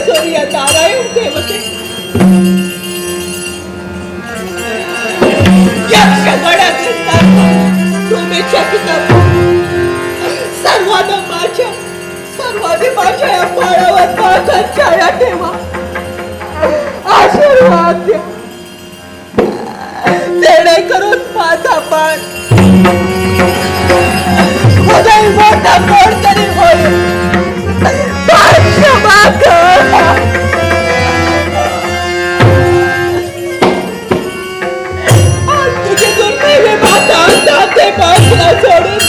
सूर्य नारायण देवते तुम्ही चकित सर्वांना माझ्या या पायावर माझा छाया ठेवा, आशीर्वाद द्या, जेणेकरून माझा पाय उदय मोठा कोणतरी होईल. क्षमा कर. तुझे दुर्दैवी माता जाते बाजूला सोडून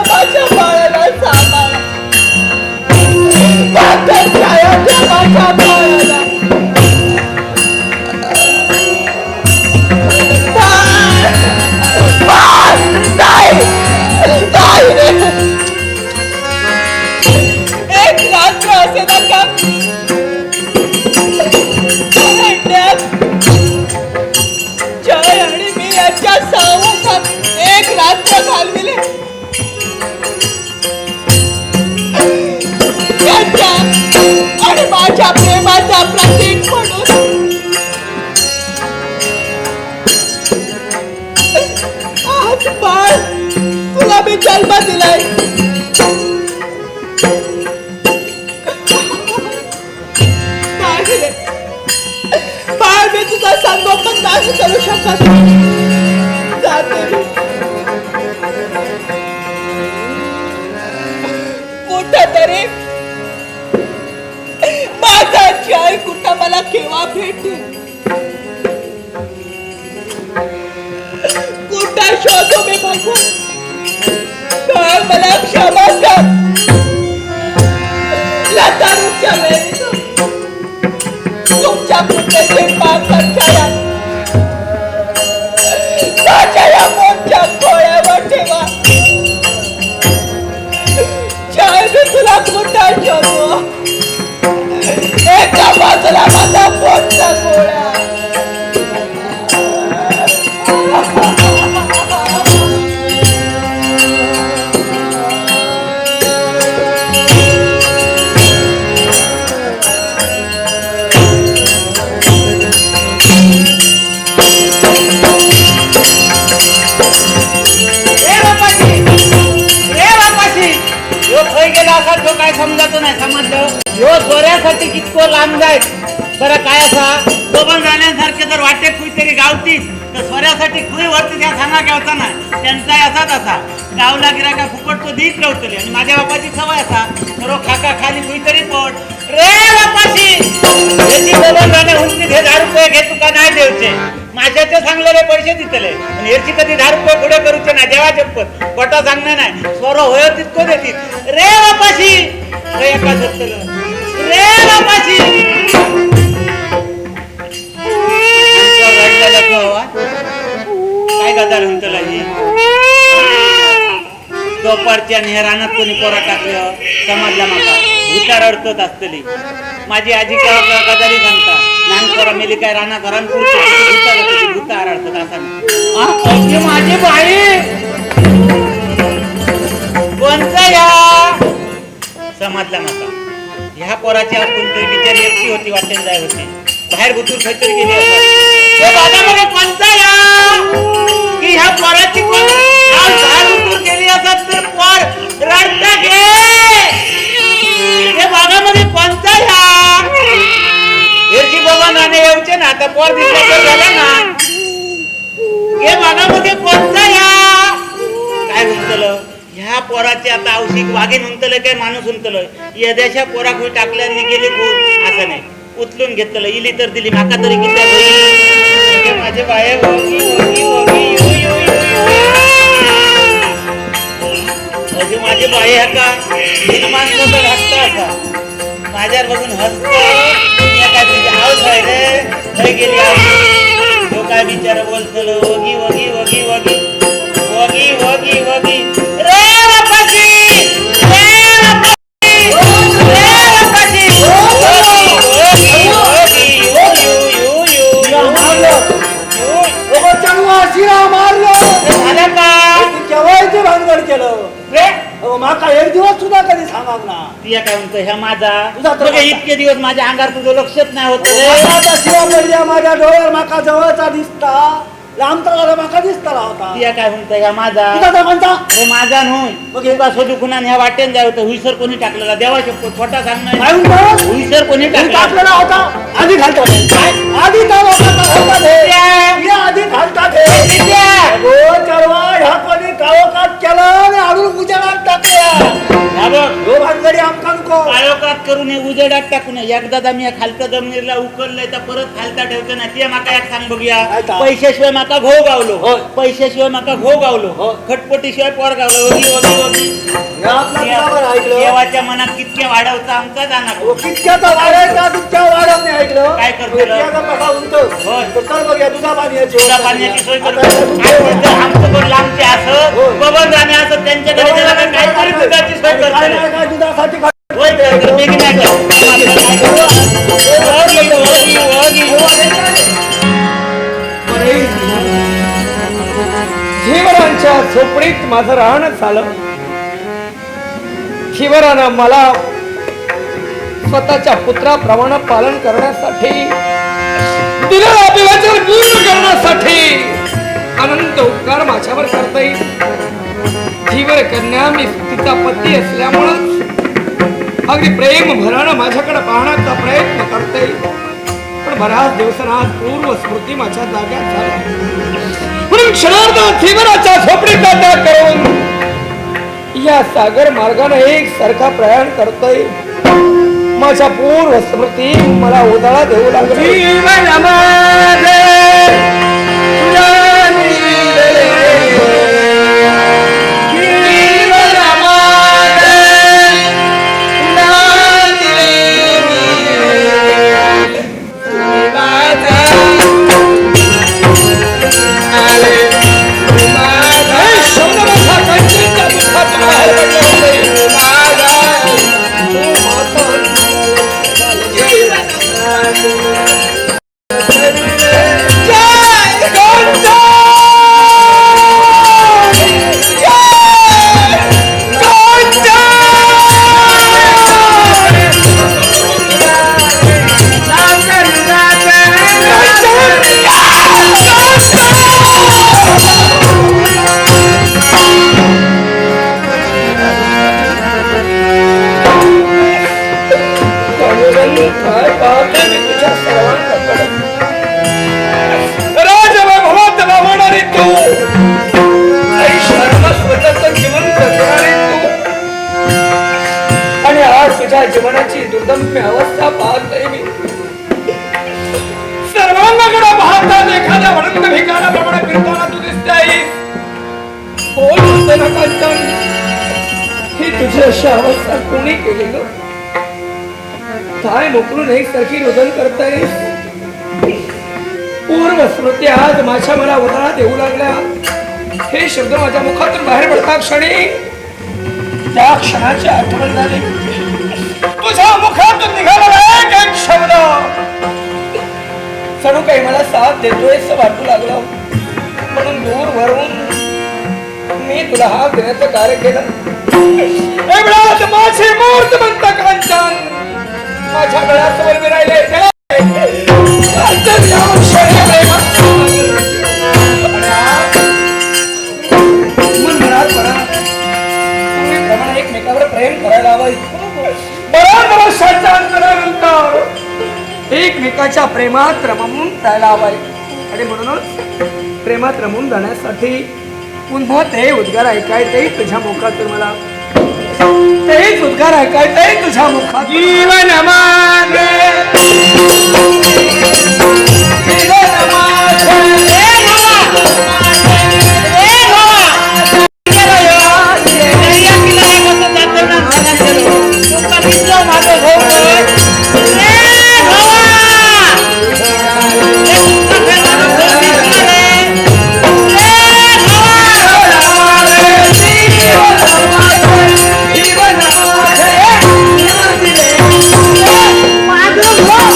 माझ्या बाळाला सांभाळ, माझ्या बाळाला एक रात्र असे नका जय आणि मी यांच्या सहवासात एक रात्र घालविले. यांच्या आणि माझ्या प्रेमाचा प्रतीक म्हणून आज बाळ तुला मी जन्म दिलाय. बाळ मी तुझा संगोपन नाही करू शकत. कुठेतरी माझा जय कुठं मला केव्हा भेटेल, कुठं शोधू मी बघू. मला क्षमा कर. लतारूच्या वेळी तुमच्या पुण्याचे पाकच्या माझ्या या मोठ्या डोळ्यावर ठेवा. जय मी तुला कुठं शोधू. एका बाजूला माझा मोठा गोळा, जो काय समजत नाही समजलं ह्यो सोऱ्यासाठी कितको लांब जाय बरं. काय असा दोघं जाण्यासारखे जर वाटे कुठेतरी गावतीस तर सोऱ्यासाठी खुई वरती त्या सांगा गावचा नाही. त्यांचा असाच असा गावला गिराका फुकट तो दीत ठेवतली आणि माझ्या बापाची सवय असा सर्व खाका खाली कुठेतरी पोट रे बापाशी याची दोघं जाणे उंची घे 10 रुपये घे तुका नाही देवचे. माझ्याचे सांगलेले पैसे दितले आणि याची कधी 10 रुपये पुढे करूचे नाही. देवा चप्पत खोटा सांगणे नाही. स्वर होय तितको देतील रे बापाशी. एका सत्तलं रे बापाशी काय गदार म्हणतला ही. दुपारच्या नेहरानात कोणी पोरा टाकलं समजला माका भूता रडतच असतली. माझी आजी काय गदारी सांगता लहान पोरा मेली काय राणा घरान भूता रडतात असा. माझी बाई कोणता या समजला माका. ह्या पोराची कोणतरी बिचारी एकटी होती वाटेल जाय होती बाहेर गुतून काहीतरी गेली असत. बाजामध्ये कोणता या की ह्या पोराची बाहेर गुतून गेली असत तर पोर रडता घे. हे बागामध्ये कोणता या हेची बाबा नाणे येऊचे ना आता पोर दिसला झाला ना. हे बागामध्ये कोणता या काय म्हणतलं ह्या पोराचे आता औषध वाघीन उंतलं काय माणूस उंतलं. यद्याच्या पोरा खोई टाकल्याने गेली खूप असं नाही उचलून घेतलं इली तर दिली माका तरी किती माझे बाय माझे बाई हा का माणसं घातलं असा माझ्यावर बघून हसत काय तुझी हाऊस आहे रे गेली तो काय बिचारा बोलतलो वगी वगी वगी वगी वगी वगी वगी रे बापाशी रे बापाशी रे बापाशी माका एक दिवस सुद्धा कधी सांगाव ना. ती काय म्हणतो ह्या माझा तुझा तर बघा, माझा. इतके दिवस माझ्या अंगावर तुझं लक्षच नाही होत रे. आता शिवा पडल्या माझ्या डोळ्यावर माका जवळचा दिसता, लांबचा झाला माका दिसता होता. ती काय म्हणतो ह्या माझा तुझा तर म्हणता अरे माझा नव्हे मग तुका शोधू कुणा ह्या वाटेन जाय होतं. हुईसर कोणी टाकलेला देवा शकतो छोटा सांगणार काय म्हणतो? हुईसर कोणी मी टाकला टाकलेला होता आधी घालतो आधी त्या लोकांचा होता ते. मी आधी घालतात हो चढवा ह्या कोणी काळोखात केला आणि अडून उजेडात टाकल्या. हो भानगडी आमका नको. काळोखात करून हे उजेडात टाकून एकदा मी खालच्या जमिनीला उकललंय तर परत खालता ठेवतो ना. ते माका एक सांग बघूया, काय ता? पैशाशिवाय माका घो गावलो होय. पैशाशिवाय माका घो गावलो हो. खटपटीशिवाय पोर गावलो वगी वगी वगी हे आपलं तुला ऐकलं देवाच्या मनात कितके वाढवता आमचा जाणार हो, कितक्याचा वाढायचा तितक्या वाढवणे ऐकलं. काय करतो? कितक्याचा कसा उंच होय. तर चल बघूया दुधा पाण्याची तुला पाण्याची सोय आता करतो. दूध काय ठेव. म्हणतं, आमचं कोण लांबचे असं होय. बबन जाणे असं त्यांच्याकडे गेलं का काहीतरी दुधाची सोय काय करतो. नाही, काय दुधासाठी खा- होय तर बेगी नाही कर. वगी, वगी, वगी. धीवरांच्या झोपडीत माझं राहणं झालं. धीवरानं मला स्वतःच्या पुत्राप्रमाणे पालन करण्यासाठी, दिलेला अभिवाचन पूर्ण करण्यासाठी अनंत उपकार माझ्यावर करता येईल. धीवर कन्या मी तिचा पती असल्यामुळं अगदी प्रेम भरानं माझ्याकडे पाहण्याचा प्रयत्न करता येईल. पण बऱ्याच दिवसांना पूर्व स्मृती माझ्या जाग्यात झाल्या म्हणून क्षणार्धात धीवराच्या झोपडीत त्याग करून या सागर मार्गाने एक सारखा प्रयाण करतोय. माझ्या पूर्व स्मृती मला उदाळा देऊ लागली. जीवनाची दुर्दम्य अवस्था पाहतोय मी. सर्वांगाकडे पाहतात एखाद्या वडंग भिकाऱ्याप्रमाणे फिरताना तू दिसतेस. बोल म्हणतो ना कांचन, ही तुझी अशी अवस्था कोणी केली ग? काय मोकळून एकसारखी रुदन करतायस? पूर्व स्मृती आज माझ्या मला उदाळा देऊ लागल्या. हे शब्द माझ्या मुखातून बाहेर पडता क्षणी त्या क्षणाची आठवण झाली. तुझ्या मुखातून निघालेला एक एक शब्द जणू काही मला साथ देतोय असं वाटू लागलं. म्हणून दूर वरून मी तुला हाक देण्याचं कार्य केलं. एवढ्यात माझे मूर्तिमंत कांचन माझ्या गळ्यासमोर विरायले. एकमेकावर प्रेम करायला हवं. बऱ्याच वर्षाच्या अंतरानंतर एकमेकाच्या प्रेमात रमून जायला हवाय. आणि म्हणूनच प्रेमात रमून जाण्यासाठी पुन्हा ते उद्गार ऐकायचंही तुझ्या मुखातून मला. तेच उद्गार ऐकायचंही तुझ्या मुखात. जीवन माझं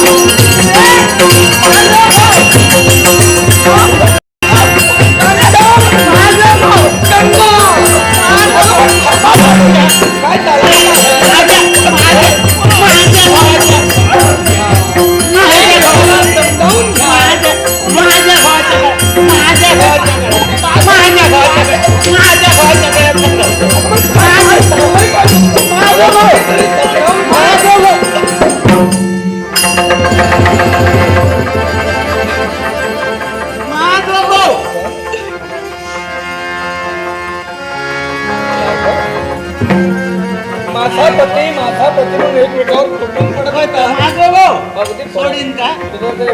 सोडीन का तुझं ते-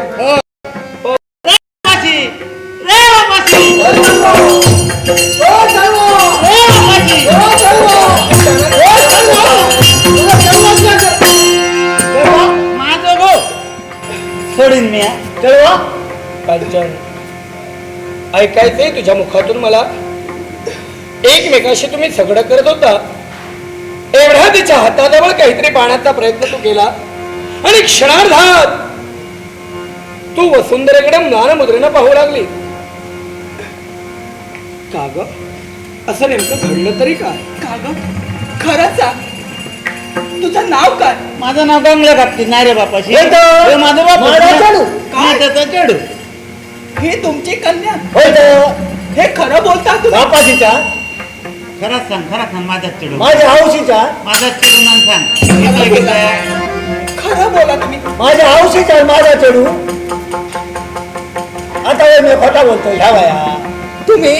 बापाशी, रे बापाशी, ओ सर्व! रे बापाशी. ओ सर्व! ओ सर्व! तुला केव्हाच नाही कर- केव्हा? माझं गो सोडीन मी हा. केव्हा? कांचन, ऐकायचंय तुझ्या मुखातून मला. एकमेकाशी तुम्ही सगळं करत होता, एवढ्या तिच्या हाताजवळ काहीतरी पाहण्याचा प्रयत्न तू केला आणि क्षणार्धात तू वसुंधरेकडे ज्ञानमुद्रेनं पाहू लागली. का ग, असं नेमकं घडलं तरी काय? का ग खरं सांग, तुझं नाव काय? माझं नाव गंगला कापती नाही रे बापाशी. हे तर हे माझं बाप माझा चेडू. मी त्याचा चेडू. ही तुमची कन्या? होय तर हे खरं बोलता तुम्ही? बापाशीच्या, खरंच सांग माझा चेडू. माझ्या हौशीच्या, माझा चेडू ना सांग. घेतोय घेतोय. खरं बोला तुम्ही. माझ्या हौशीच्या माझा चेडू. आता हे मी खोटा बोलतो ह्या वया. तुम्ही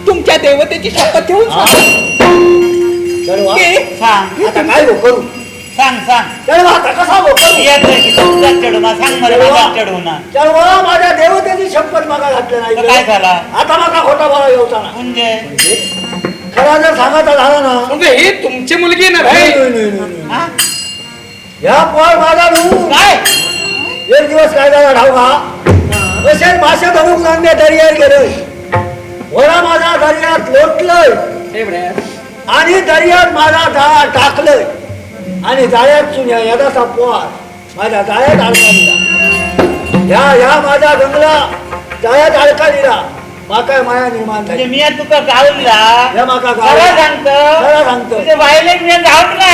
तुमच्या देवतेची शपथ घेऊन हा? सांगा चढवा. की सांग आता काय गो करू? सांग चढवा, आता कसा गो करू? येतोय की तुझा चेडू ना सांग मला माझा चेडू ना. चढवा, माझ्या देवतेची शपथ मागा घातली नाही. तर काय झाला? आता माका खोटा बोला येऊचा ना. म्हणजे खरा जर सांगायचा झाला ना, म्हणजे ही तुमची मुलगी ना भाई? नाही. हा? ह्या पोर माझा नू. काय एक दिवस काय झाला ठाऊ का? तसेच मासे धरून नांदे दर्यात गेलोय. वडा माझा दर्यात लोटलंय एवढ्या आणि दर्यात माझा जाळा टाकलंय आणि जाळ्यात चुन्या यदाचा पोर माझ्या जाळ्यात अडका दिला. ह्या माझा गंगला जाळ्यात अडका दिला. माका माया निर्माण म्हणजे झाली. मी तुका गावला या माका खरं गावाला. सांगतो खरं सांगतो. तुझे बायले मी गावला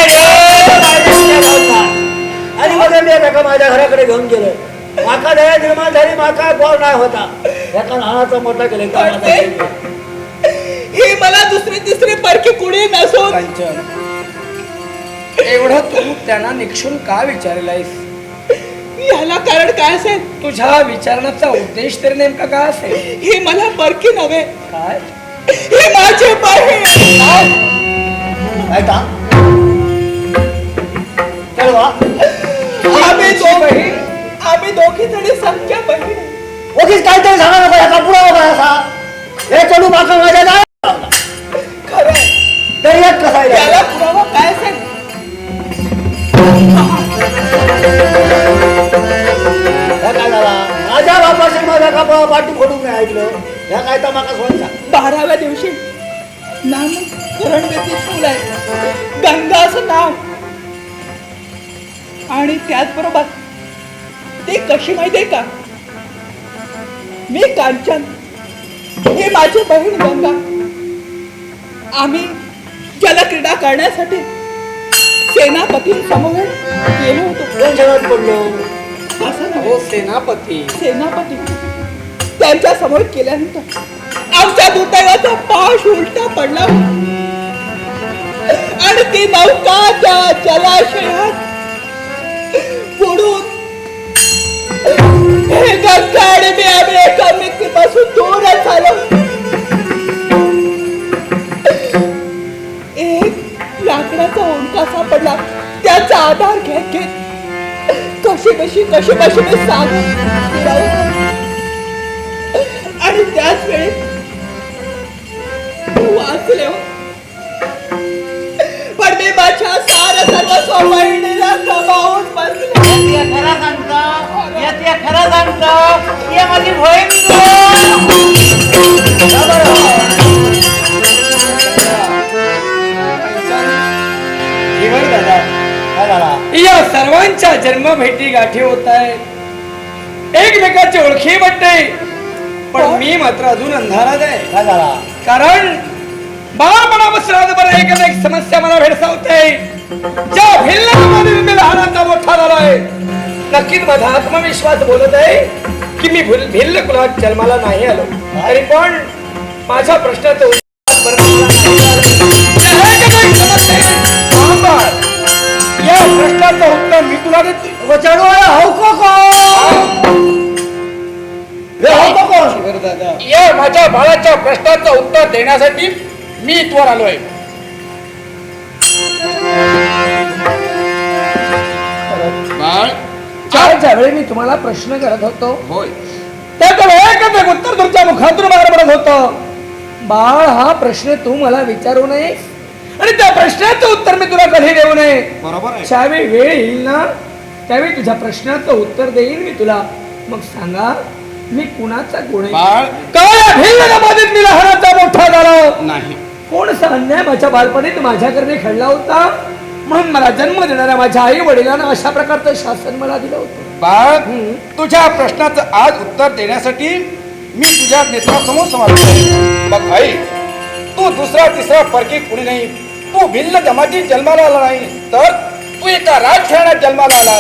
आणि मग मी एका माझ्या घराकडे घेऊन गेलोय. माका दया निर्माण झाली. माका पोर नाही होता. एका लहानाचा मोठा केले पण ते ही मला दुसरी तिसरी परकी कुणी नसून कांचन, एवढं तू त्यांना निक्षून का विचारलायस? याला कारण काय असेल? तुझ्या विचारण्याचा उद्देश तरी नेमका काय असेल? ही मला परकी नव्हे, काय? ही माझी बहीण. ऐका चल वा. आम्ही दोघी जणी संख्या बहीण. ओगीच काहीतरी सांगा नको. याचा पुरावा काय असा? हे चलू माका माझ्या जाळ्यात लावला. खरं दर्यात कसा आहे याला रे? पुरावा काय असेल? ह्या काय झाला? माझ्या बापाशी माझ्या का पाठी फोडून नाही ऐकलं. ह्या काय तर माका सोन सांग. 12व्या दिवशी नामकरण व्यतीत ठेवलंय. गंगा असं नाव. आणि त्याचबरोबर ती कशी माहितीये का? मी कांचन, ही माझी बहीण गंगा. आम्ही जलक्रीडा करण्यासाठी सेनापतींसमोर गेलो होतो. कोण शहरात पडलो? असं नव्हे, हो सेनापती. सेनापती त्यांच्या समोर केल्यानंतर आमच्या दुर्दैवाचा पाश उलटा पडला आणि ती नौका त्या जलाशयात बुडून हे गंगा आणि मी आम्ही एकामेकीपासून दूरच झालो. एक लाकडाचा ओंडका सापडला. त्याचा आधार घेत घेत कशी बशी मी सागत आणि त्याच वेळी वाचले. पण मी माझ्या सर्व बहिणीला गमावून बसले. खरं सांगतो ये माझी बहीण दादा, काय झाला? या सर्वांच्या जन्मभेटी गाठी होत आहेत, एकमेकाची ओळखी वाटते. पण मी मात्र अजून अंधारात आहे. काय झाला? कारण बाळपणापासून आजपर्यंत एक ना एक समस्या मला भेडसावते. ज्या भिल्लामध्ये मी लहानाचा मोठा झालाय, नक्कीच माझा आत्मविश्वास बोलत आहे की मी भिल्ल कुलात जन्माला नाही आलो. तरी पण माझ्या प्रश्नाचं उत्तर बरं या प्रश्नाचं उत्तर मी तुला देते. दादा, या माझ्या बाळाच्या प्रश्नाचं उत्तर देण्यासाठी मी इथवर आलोय. बाळ, चार ज्यावेळी मी तुम्हाला प्रश्न करत होतो होय त्याचं एकच एक उत्तर तुमच्या मुखातून बाहेर पडत होतं. बाळ, हा प्रश्न तू मला विचारू नये आणि त्या प्रश्नाचं उत्तर मी तुला कधी देऊ नये. बरोबर आहे. ज्यावेळी वेळ येईल ना त्यावेळी तुझ्या प्रश्नाचं उत्तर देईन मी तुला. मग सांगा मी कुणाचा गुण आहे? बाळ काय भिन्न जमातीत मी लहानाचा मोठा झालो नाही. कोणसा अन्याय माझ्या बालपणीत माझ्याकडे घडला होता म्हणून मला जन्म देणाऱ्या माझ्या आई वडिलांना अशा प्रकारचं शासन मला दिलं होतं. बाळ तुझ्या प्रश्नाचं आज उत्तर देण्यासाठी मी तुझ्या नेत्रासमोर समर्थ आहे. बघ आई, तू दुसरा तिसरा परकी कुणी नाही. तू भिल्ल जमातीत जन्माला आला नाही, तर तू एका राजघराण्यात जन्माला आला.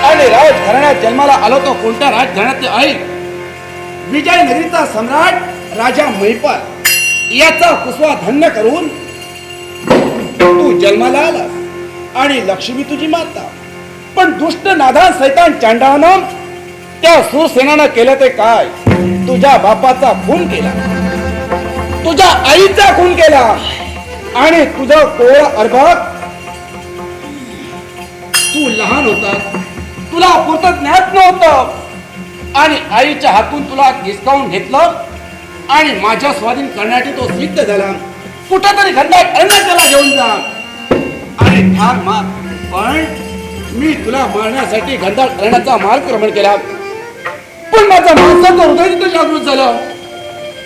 आणि राजघराण्यात जन्माला आलो तो कोणत्या राजघराण्यात आई? विजयनगरीचा सम्राट राजा महिपाल याचा कुसवा धन्य करून तू जन्माला आलास आणि लक्ष्मी तुझी माता. पण दुष्ट नादान सैतान चांडाळानं त्या सुरसेनानं केलं ते काय? तुझ्या बापाचा खून केला, तुझ्या आईचा खून केला आणि तुझा कोळा अर्भात. तू लहान होता, तुला पुरतं ज्ञात नव्हतं आणि आईच्या हातून तुला हिसकावून घेतलं आणि माझ्या स्वाधीन करण्यासाठी तो सिद्ध झाला. कुठेतरी खंडात अन्न त्याला घेऊन जा आणि ठार मार. पण मी तुला मारण्यासाठी घंटाट करण्याचा मार्गक्रमण केला, पण माझा माणसाचं हृदय तिथं जागृत झालं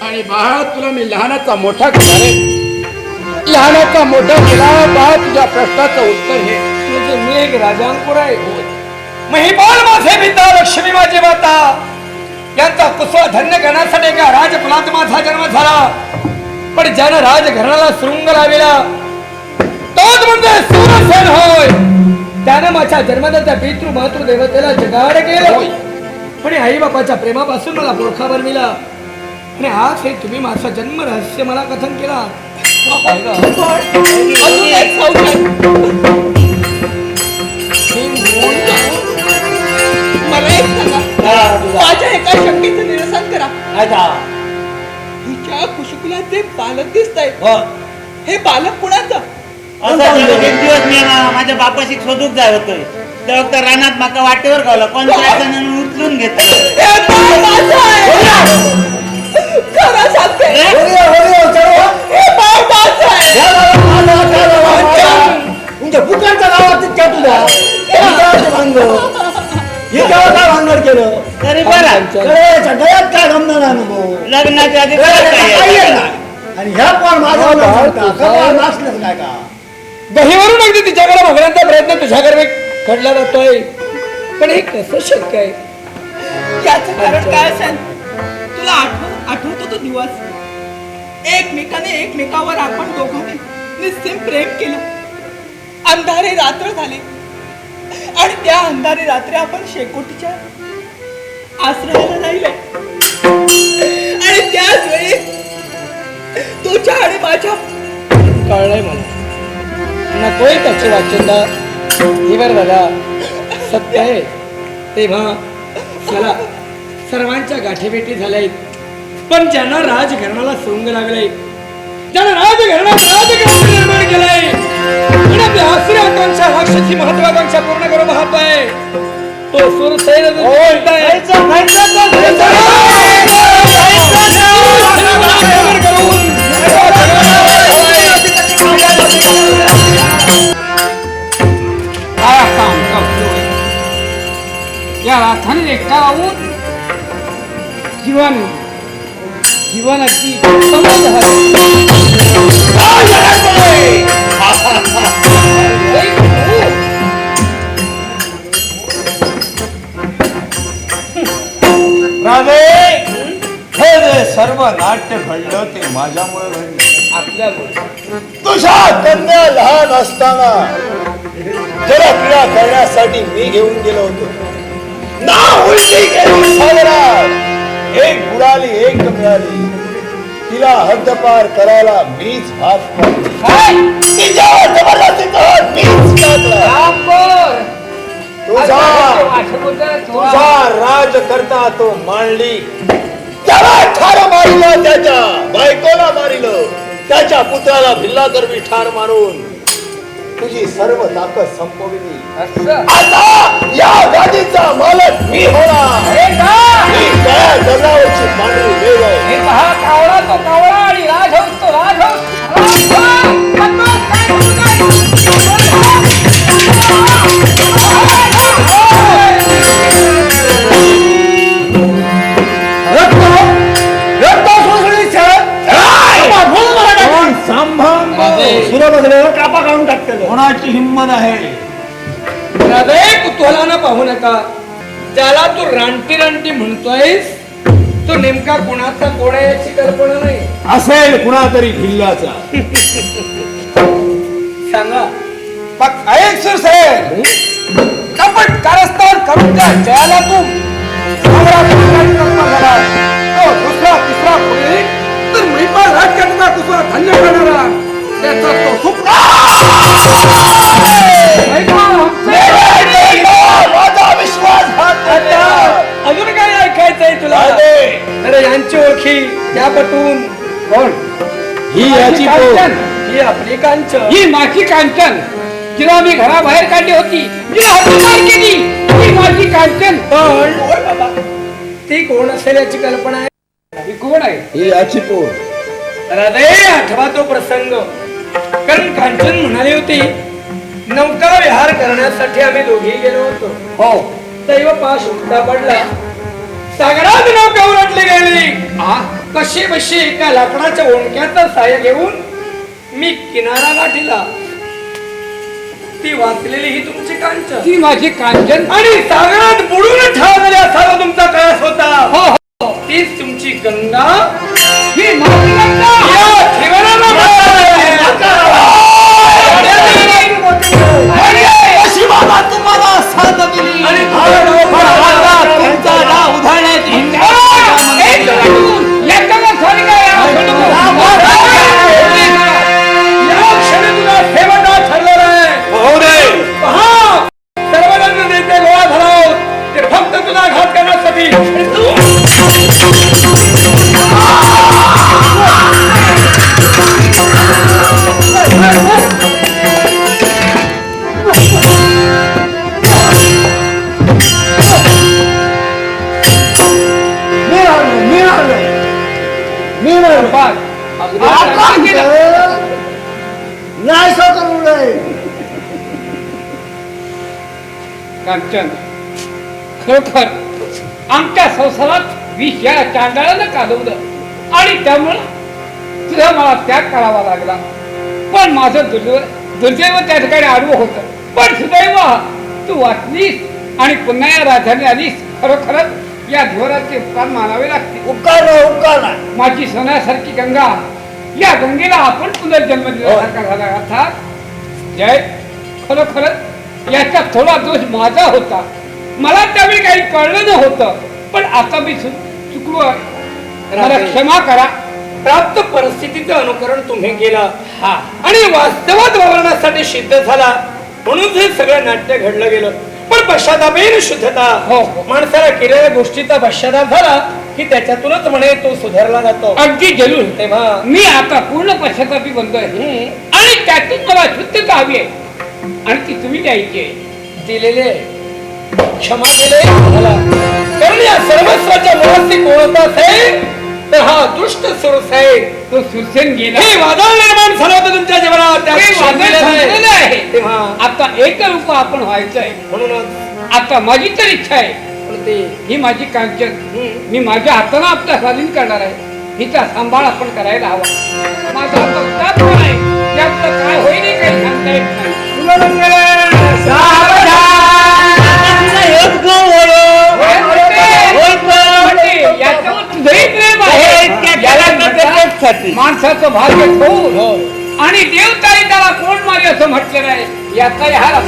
आणि बाळा तुला मी लहानाचा मोठा केला रे. लहानाचा मोठा केला. बाळा तुझ्या प्रश्नाचं उत्तर हे तुझे मेघ राजांकुर आहे. महिपाल माझे पिता, लक्ष्मी माझी माता यांचा कुसवा धन्य करण्यासाठी एका राजकुलात माझा जन्म झाला. पण ज्यानं राजघराण्याला शृंग लाविला तोच म्हणजे सूरसेन होय. त्यानं माझ्या जन्मदात्या पितृ मातृ देवतेला जगाड केलं आणि आई बापाच्या प्रेमापासून मला पुरखा बनविला. आणि आज हे तुम्ही माझा जन्म रहस्य मला कथन केला. अजून एक सौख्य. मला एक सांगा, माझ्या एका शंकेचं निरसन करा. हिच्या कुशकुलात जे बालक दिसतंय हे बालक कुणाचं? एक दिवस मी माझ्या बापाशी शोधूक जाय होतोय तेव्हा त्या रानात माका वाटेवर गावला. कोण उचलून घेतलं. हे बाळ माझं आहे. खरं सांगते, हे बाळ माझं आहे. तुमच्या बुकांच्या गावात त्या तुझ्या हे गावात काय भांगड केलं तरी बरं गळ्यात काय गमणार अनुभव लग्नाच्या आधी आणि ह्या पण माझा नाचलंच काय का? दहीवरून अगदी तिच्याकडे बघण्याचा प्रयत्न तुझ्याकडे घडला जातोय, पण हे कसं शक्य आहे? याचं कारण काय असेल? तुला आठवतो तो दिवस एकमेकाने एकमेकावर आपण दोघांनी निस्सीम प्रेम केलं. अंधारे रात्र झाले आणि त्या अंधारे रात्री आपण शेकोटीच्या आश्रयाला राहिले आणि त्याच वेळी तुझ्या आणि माझ्या कळलंय मला. नकोय त्याचे वाचनदा. हिवर बघा सत्य आहे. तेव्हा चला सर्वांच्या गाठीभेटी झाल्यात, पण ज्यांना राजघराण्याला सोंग लागलंय, ज्यांना राजघराण्यात निर्माण केलंय आणि आपल्या आसुरी आकांक्षा राक्षसी महत्वाकांक्षा पूर्ण करून पाहतोय तो सुरसेन या राथाने एकटावून जीवनाची समज राजे, हे जे सर्व नाट्य घडलं ते माझ्यामुळे घडलं. आपल्यामुळे. तुझ्या कन्या लहान असताना जलक्रीडा करण्यासाठी मी घेऊन गेलो होतो. ना उलटी गेली सागरात. एक बुडाली एक मिळाली. तिला हद्दपार करायला मीच भाग पाडली. तिच्यावर जबरदस्तीचा मीच टाकला. तुझा राजकर्ता तो मांडली. त्याला ठार मारिलं, त्याच्या बायकोला मारिलं, त्याच्या पुत्राला भिल्लागर्वी ठार मारून तुझी सर्व ताकद संपविली. असं आता या गादीचा मालक मी होणार. अरे का मी त्या दगडावरची पांढरी वेळ आहे. हे पहा कावळा तो कावळा आणि राजहंस तो राजहंस. सुरं बसल्यावर कापा काढून टाकते. कोणाची हिंमत आहे? हृदय कुतूहलानं पाहू नका. ज्याला तू रानटी रानटी म्हणतोयस तो नेमका कुणाचा कोण आहे याची कल्पना नाही. असेल कुणातरी भिल्लाचा. सांगा मग ऐक सुरसेन, कपट कारस्थान करून त्या जयाला तू सम्राट झाला. तो दुसरा तिसरा कोणी तर महिपाल राज्याचा दुसरा धन्य करणारा त्याचा तो सुप्रा. माझा विश्वासघात अजून काय ऐकायचंय तुला? अरे यांची ओळखी त्या पटून कोण? ही याची कांचन, ही आपली कांचन, ही माझी कांचन. तिला मी घराबाहेर काढली होती, तिला हद्दपार केली. ही माझी कांचन. पण ती कोण असेल याची कल्पना आहे? ही कोण आहे? ही याची पोर. हृदय आठवा तो प्रसंग. कारण कांचन म्हणाली होती नौका विहार करण्यासाठी आम्ही दोघी गेलो होतो. हो दैव पाश उलटा पडला. सागरात नौका उलटली गेली. कशी बशी एका लाकडाच्या ओंडक्याचा साह्य घेऊन मी किनारा गाठीला. ती वाचलेली ही तुमची कांचन, ती माझी कांचन. आणि सागरात बुडून ठार असावा तुमचा कळस होता. हो हो तीच तुमची गंगा. ही माझी गंगा. या ठिकाणाला अशी बाबा तुम्हाला साथ दिली आणि तुमचा डाव उधळण्याची सर्वांना नेते गोळा धराव ते फक्त तुला घात करण्यासाठी. नाही करू नये. कांचन खरोखर आमच्या संसारात विष या चांडाळानं काढवलं आणि त्यामुळं तुझा मला त्याग करावा लागला. पण माझं दुर्दैव त्या ठिकाणी आडवं होतं. पण सुदैव तू वाचलीस आणि पुन्हा या राजधानी आलीस. खरोखरच या धोराचे उपकार मानावे लागतील. उपकार नाही. माझी सोन्यासारखी गंगा, या गंगेला आपण पुनर्जन्म दिल्यासारखा झाला. अर्थात जय खरोखरच याचा थोडा दोष माझा होता. मला त्यावेळी काही कळलं नव्हतं. पण आता मी चुकलो. मला क्षमा करा. प्राप्त परिस्थितीचं अनुकरण तुम्ही केलं आणि वास्तवात वावरण्यासाठी सिद्ध झाला म्हणून हे सगळं नाट्य घडलं गेलं. पण पश्चातापेन शुद्धता. माणसाला केलेल्या गोष्टीचा पश्चाताप झाला की त्याच्यातूनच म्हणे तो सुधारला जातो. अगदी जरूर. तेव्हा मी आता पूर्ण पश्चातापी बनतोय आणि त्यातून मला शुद्धता हवी आहे आणि ती तुम्ही द्यायची आहे. दिलेले क्षमा केले मला. कारण या सर्वस्वाच्या मुळाशी कोणता असेल तर हा दुष्ट सुरस आहे. तो सुरसेन गेला. हे वादळ निर्माण झालं होतं तुमच्या जीवनात. तेव्हा आता एक रूप आपण व्हायचंय. म्हणूनच आता माझी तर इच्छा आहे. ही माझी कांचन मी माझ्या हाताने आपल्या स्वाधीन करणार आहे. हिचा सांभाळ आपण करायला हवा. माझा प्रस्ताव पण आहे. त्यातलं काय होईल काही सांगता येत नाही. याच्यावर तुझंही प्रेम आहे. माणसाचं भाग्य ठेवून आणि देवताही त्याला कोण मागे असं म्हटलेलं आहे. याचा हा